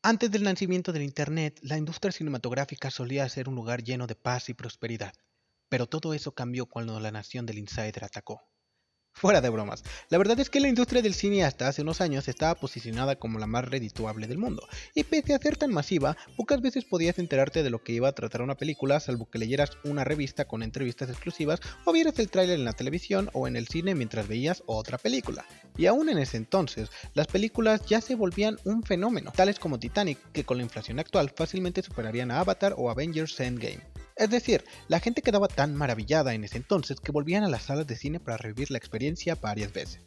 Antes del nacimiento del Internet, la industria cinematográfica solía ser un lugar lleno de paz y prosperidad, pero todo eso cambió cuando la nación del Insider atacó. Fuera de bromas, la verdad es que la industria del cine hasta hace unos años estaba posicionada como la más redituable del mundo, y pese a ser tan masiva, pocas veces podías enterarte de lo que iba a tratar una película salvo que leyeras una revista con entrevistas exclusivas o vieras el tráiler en la televisión o en el cine mientras veías otra película. Y aún en ese entonces, las películas ya se volvían un fenómeno, tales como Titanic, que con la inflación actual fácilmente superarían a Avatar o Avengers Endgame. Es decir, la gente quedaba tan maravillada en ese entonces que volvían a las salas de cine para revivir la experiencia varias veces.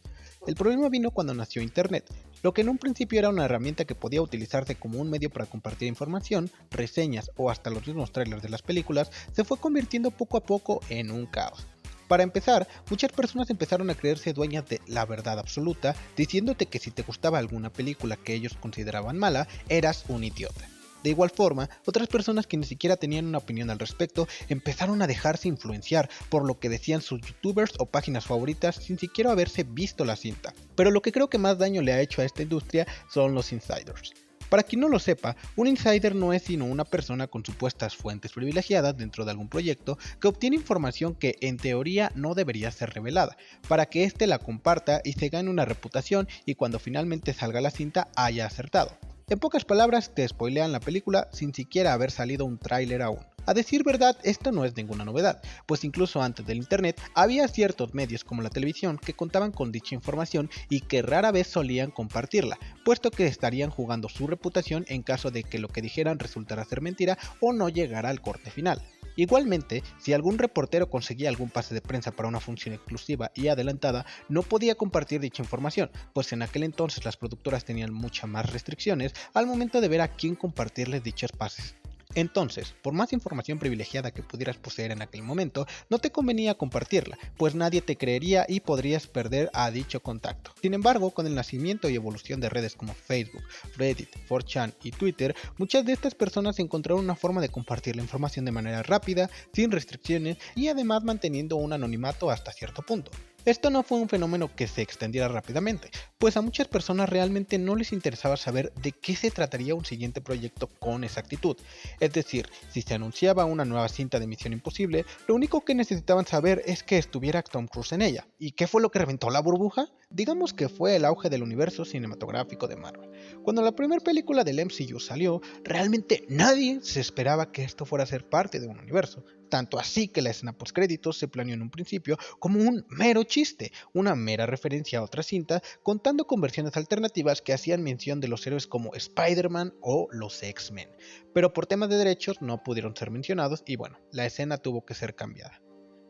El problema vino cuando nació Internet, lo que en un principio era una herramienta que podía utilizarse como un medio para compartir información, reseñas o hasta los mismos trailers de las películas, se fue convirtiendo poco a poco en un caos. Para empezar, muchas personas empezaron a creerse dueñas de la verdad absoluta, diciéndote que si te gustaba alguna película que ellos consideraban mala, eras un idiota. De igual forma, otras personas que ni siquiera tenían una opinión al respecto empezaron a dejarse influenciar por lo que decían sus youtubers o páginas favoritas sin siquiera haberse visto la cinta. Pero lo que creo que más daño le ha hecho a esta industria son los insiders. Para quien no lo sepa, un insider no es sino una persona con supuestas fuentes privilegiadas dentro de algún proyecto que obtiene información que en teoría no debería ser revelada, para que éste la comparta y se gane una reputación y cuando finalmente salga la cinta haya acertado. En pocas palabras, te spoilean la película sin siquiera haber salido un tráiler aún. A decir verdad, esto no es ninguna novedad, pues incluso antes del internet había ciertos medios como la televisión que contaban con dicha información y que rara vez solían compartirla, puesto que estarían jugando su reputación en caso de que lo que dijeran resultara ser mentira o no llegara al corte final. Igualmente, si algún reportero conseguía algún pase de prensa para una función exclusiva y adelantada, no podía compartir dicha información, pues en aquel entonces las productoras tenían muchas más restricciones al momento de ver a quién compartirles dichos pases. Entonces, por más información privilegiada que pudieras poseer en aquel momento, no te convenía compartirla, pues nadie te creería y podrías perder a dicho contacto. Sin embargo, con el nacimiento y evolución de redes como Facebook, Reddit, 4chan y Twitter, muchas de estas personas encontraron una forma de compartir la información de manera rápida, sin restricciones y además manteniendo un anonimato hasta cierto punto. Esto no fue un fenómeno que se extendiera rápidamente, pues a muchas personas realmente no les interesaba saber de qué se trataría un siguiente proyecto con exactitud. Es decir, si se anunciaba una nueva cinta de Misión Imposible, lo único que necesitaban saber es que estuviera Tom Cruise en ella. ¿Y qué fue lo que reventó la burbuja? Digamos que fue el auge del universo cinematográfico de Marvel. Cuando la primera película del MCU salió, realmente nadie se esperaba que esto fuera a ser parte de un universo. Tanto así que la escena postcréditos se planeó en un principio como un mero chiste, una mera referencia a otra cinta, contando con versiones alternativas que hacían mención de los héroes como Spider-Man o los X-Men. Pero por temas de derechos no pudieron ser mencionados y bueno, la escena tuvo que ser cambiada.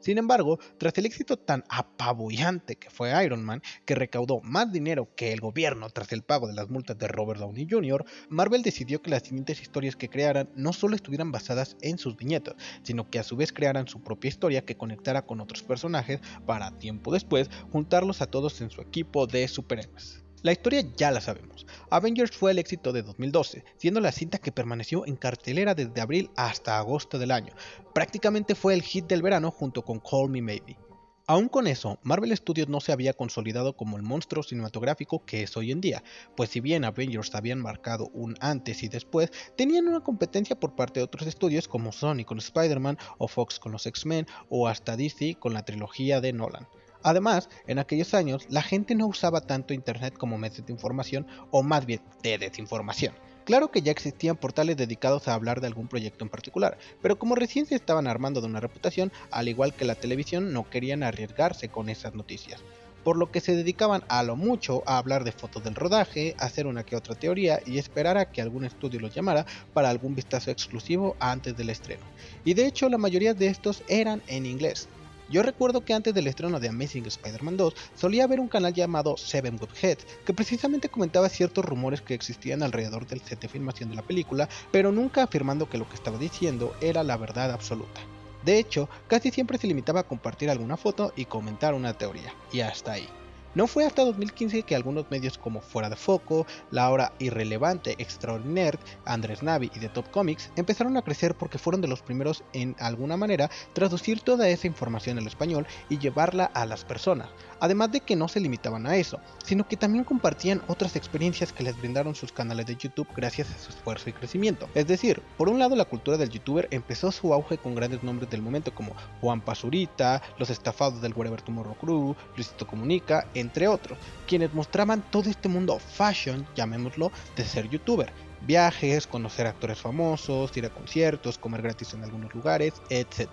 Sin embargo, tras el éxito tan apabullante que fue Iron Man, que recaudó más dinero que el gobierno tras el pago de las multas de Robert Downey Jr., Marvel decidió que las siguientes historias que crearan no solo estuvieran basadas en sus viñetas, sino que a su vez crearan su propia historia que conectara con otros personajes para tiempo después juntarlos a todos en su equipo de superhéroes. La historia ya la sabemos. Avengers fue el éxito de 2012, siendo la cinta que permaneció en cartelera desde abril hasta agosto del año. Prácticamente fue el hit del verano junto con Call Me Maybe. Aún con eso, Marvel Studios no se había consolidado como el monstruo cinematográfico que es hoy en día, pues si bien Avengers habían marcado un antes y después, tenían una competencia por parte de otros estudios como Sony con Spider-Man o Fox con los X-Men o hasta DC con la trilogía de Nolan. Además, en aquellos años, la gente no usaba tanto internet como medio de información, o más bien de desinformación. Claro que ya existían portales dedicados a hablar de algún proyecto en particular, pero como recién se estaban armando de una reputación, al igual que la televisión, no querían arriesgarse con esas noticias. Por lo que se dedicaban a lo mucho a hablar de fotos del rodaje, hacer una que otra teoría y esperar a que algún estudio los llamara para algún vistazo exclusivo antes del estreno. Y de hecho la mayoría de estos eran en inglés. Yo recuerdo que antes del estreno de Amazing Spider-Man 2 solía haber un canal llamado Seven Good Heads que precisamente comentaba ciertos rumores que existían alrededor del set de filmación de la película, pero nunca afirmando que lo que estaba diciendo era la verdad absoluta. De hecho, casi siempre se limitaba a compartir alguna foto y comentar una teoría, y hasta ahí. No fue hasta 2015 que algunos medios como Fuera de Foco, la ahora irrelevante Extraordinaire, Andrés Navi y The Top Comics empezaron a crecer porque fueron de los primeros en alguna manera traducir toda esa información al español y llevarla a las personas, Además de que no se limitaban a eso, sino que también compartían otras experiencias que les brindaron sus canales de YouTube gracias a su esfuerzo y crecimiento. Es decir, por un lado la cultura del youtuber empezó su auge con grandes nombres del momento como Juan Pazurita, los estafados del Wherever Tomorrow Crew, Luisito Comunica, entre otros, quienes mostraban todo este mundo fashion, llamémoslo, de ser youtuber. Viajes, conocer actores famosos, ir a conciertos, comer gratis en algunos lugares, etc.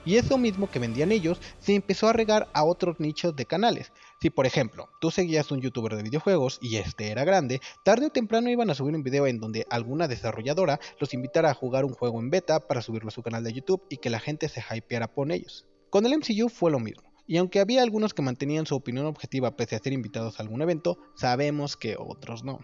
Y eso mismo que vendían ellos se empezó a regar a otros nichos de canales. Si por ejemplo, tú seguías un youtuber de videojuegos y este era grande, tarde o temprano iban a subir un video en donde alguna desarrolladora los invitara a jugar un juego en beta para subirlo a su canal de YouTube y que la gente se hypeara por ellos. Con el MCU fue lo mismo. Y aunque había algunos que mantenían su opinión objetiva pese a ser invitados a algún evento, sabemos que otros no.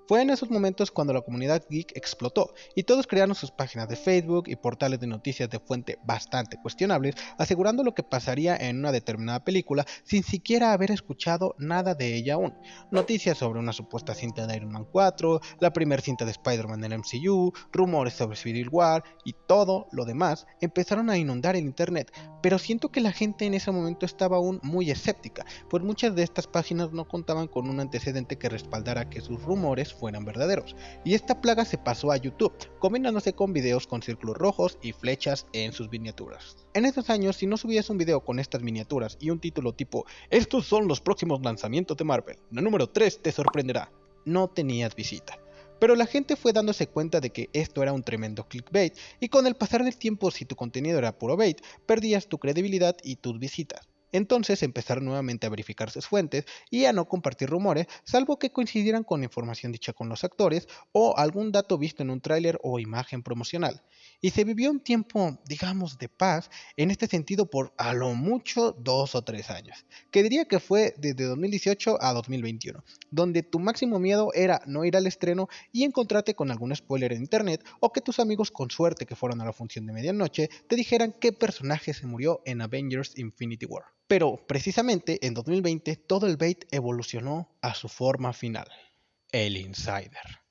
Fue en esos momentos cuando la comunidad geek explotó y todos crearon sus páginas de Facebook y portales de noticias de fuente bastante cuestionables, asegurando lo que pasaría en una determinada película sin siquiera haber escuchado nada de ella aún. Noticias sobre una supuesta cinta de Iron Man 4, la primera cinta de Spider-Man en el MCU, rumores sobre Civil War y todo lo demás empezaron a inundar el internet, pero siento que la gente en ese momento estaba aún muy escéptica, pues muchas de estas páginas no contaban con un antecedente que respaldara que sus rumores fueran verdaderos, y esta plaga se pasó a YouTube, combinándose con videos con círculos rojos y flechas en sus miniaturas. En esos años, si no subías un video con estas miniaturas y un título tipo "Estos son los próximos lanzamientos de Marvel, la número 3 te sorprenderá", no tenías visita. Pero la gente fue dándose cuenta de que esto era un tremendo clickbait, y con el pasar del tiempo, si tu contenido era puro bait, perdías tu credibilidad y tus visitas. Entonces empezaron nuevamente a verificar sus fuentes y a no compartir rumores, salvo que coincidieran con información dicha con los actores o algún dato visto en un tráiler o imagen promocional. Y se vivió un tiempo, digamos, de paz en este sentido por a lo mucho 2 o 3 años, que diría que fue desde 2018 a 2021, donde tu máximo miedo era no ir al estreno y encontrarte con algún spoiler en internet, o que tus amigos con suerte que fueron a la función de medianoche te dijeran qué personaje se murió en Avengers Infinity War. Pero precisamente en 2020 todo el bait evolucionó a su forma final, el Insider.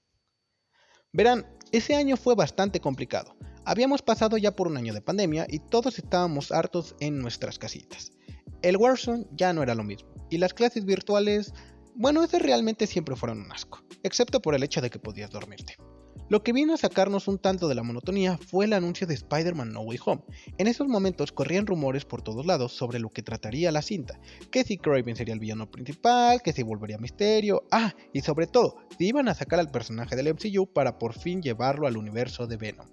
Verán, ese año fue bastante complicado. Habíamos pasado ya por un año de pandemia y todos estábamos hartos en nuestras casitas. El Warzone ya no era lo mismo, y las clases virtuales, bueno, esas realmente siempre fueron un asco, excepto por el hecho de que podías dormirte. Lo que vino a sacarnos un tanto de la monotonía fue el anuncio de Spider-Man No Way Home. En esos momentos corrían rumores por todos lados sobre lo que trataría la cinta, que si Kraven sería el villano principal, que si volvería Misterio, y sobre todo, si iban a sacar al personaje del MCU para por fin llevarlo al universo de Venom.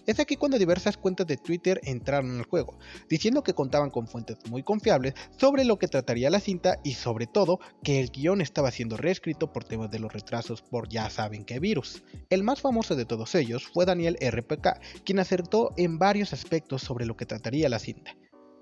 Es aquí cuando diversas cuentas de Twitter entraron al juego, diciendo que contaban con fuentes muy confiables sobre lo que trataría la cinta y sobre todo que el guión estaba siendo reescrito por temas de los retrasos por ya saben qué virus. El más famoso de todos ellos fue Daniel RPK, quien acertó en varios aspectos sobre lo que trataría la cinta.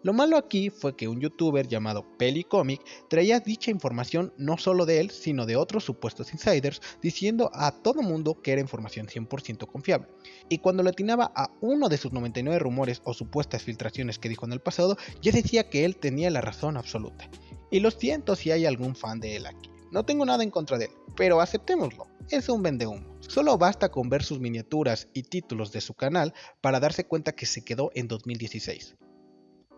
Lo malo aquí fue que un youtuber llamado Pelicomic traía dicha información no solo de él, sino de otros supuestos insiders, diciendo a todo mundo que era información 100% confiable. Y cuando le atinaba a uno de sus 99 rumores o supuestas filtraciones que dijo en el pasado, ya decía que él tenía la razón absoluta. Y lo siento si hay algún fan de él aquí. No tengo nada en contra de él, pero aceptémoslo, es un vendehumo. Solo basta con ver sus miniaturas y títulos de su canal para darse cuenta que se quedó en 2016.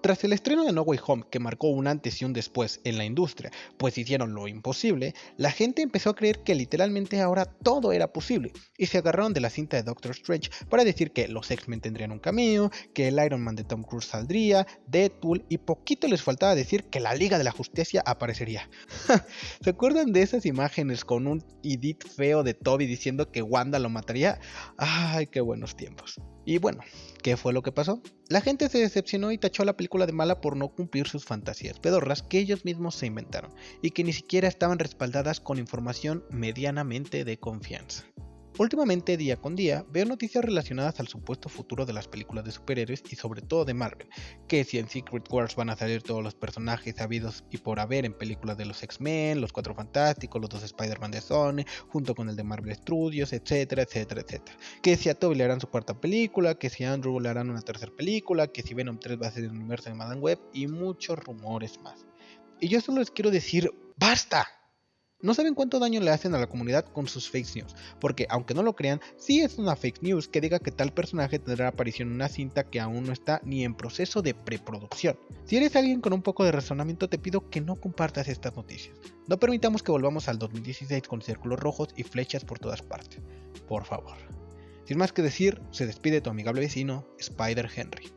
Tras el estreno de No Way Home, que marcó un antes y un después en la industria, pues hicieron lo imposible, la gente empezó a creer que literalmente ahora todo era posible, y se agarraron de la cinta de Doctor Strange para decir que los X-Men tendrían un cameo, que el Iron Man de Tom Cruise saldría, Deadpool, y poquito les faltaba decir que la Liga de la Justicia aparecería. ¿Se acuerdan de esas imágenes con un edit feo de Toby diciendo que Wanda lo mataría? ¡Ay, qué buenos tiempos! Y bueno, ¿qué fue lo que pasó? La gente se decepcionó y tachó a la película de mala por no cumplir sus fantasías pedorras que ellos mismos se inventaron y que ni siquiera estaban respaldadas con información medianamente de confianza. Últimamente, día con día, veo noticias relacionadas al supuesto futuro de las películas de superhéroes y sobre todo de Marvel, que si en Secret Wars van a salir todos los personajes habidos y por haber en películas de los X-Men, los Cuatro Fantásticos, los dos Spider-Man de Sony, junto con el de Marvel Studios, etcétera, etcétera, etcétera. Que si a Tobey le harán su cuarta película, que si a Andrew le harán una tercera película, que si Venom 3 va a ser el universo de Madame Web y muchos rumores más. Y yo solo les quiero decir, ¡basta! No saben cuánto daño le hacen a la comunidad con sus fake news, porque aunque no lo crean, sí es una fake news que diga que tal personaje tendrá aparición en una cinta que aún no está ni en proceso de preproducción. Si eres alguien con un poco de razonamiento, te pido que no compartas estas noticias. No permitamos que volvamos al 2016 con círculos rojos y flechas por todas partes. Por favor. Sin más que decir, se despide tu amigable vecino, Spider Henry.